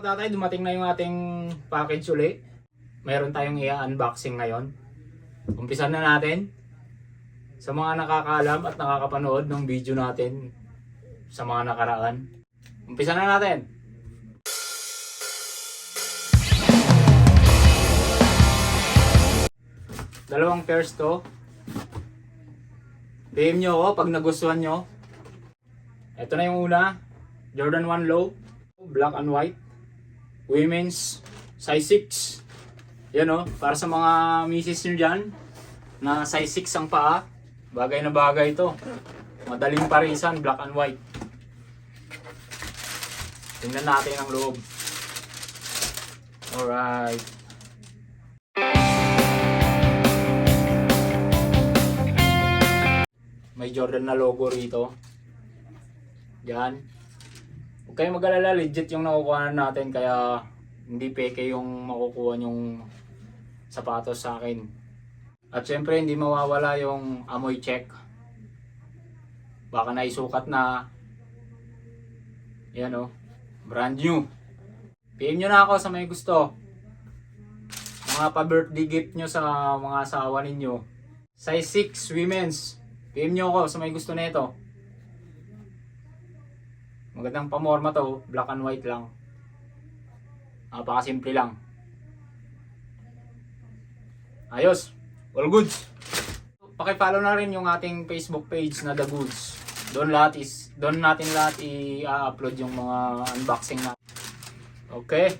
tatay, dumating na yung ating package uli. Mayroon tayong i-unboxing ngayon. Umpisan na natin. Sa mga nakakaalam at nakakapanood ng video natin sa mga nakaraan. Umpisan na natin. Dalawang pairs to. PM nyo ako pag nagustuhan nyo. Ito na yung una. Jordan 1 Low. Black and white. Women's size 6. Yan o. Para sa mga misis nyo dyan. Na size 6 ang paa. Bagay na bagay ito. Madaling parisan. Black and white. Tingnan natin ang loob. Alright. May Jordan na logo rito. Yan. Huwag kayong mag-alala, legit yung nakukuha natin, kaya hindi peke yung makukuha yung sapatos sa akin. At syempre hindi mawawala yung amoy check. Baka naisukat na. Yan o. Brand new. PM nyo na ako sa may gusto. Mga pa-birthday gift nyo sa mga asawa ninyo. Size 6 women's. PM nyo ako sa may gusto nito. Magandang pamorma to, black and white lang. Napakasimple lang. Ayos, all goods. Paki-follow na rin yung ating Facebook page na The Goods. Doon natin lahat i-upload yung mga unboxing na. Okay.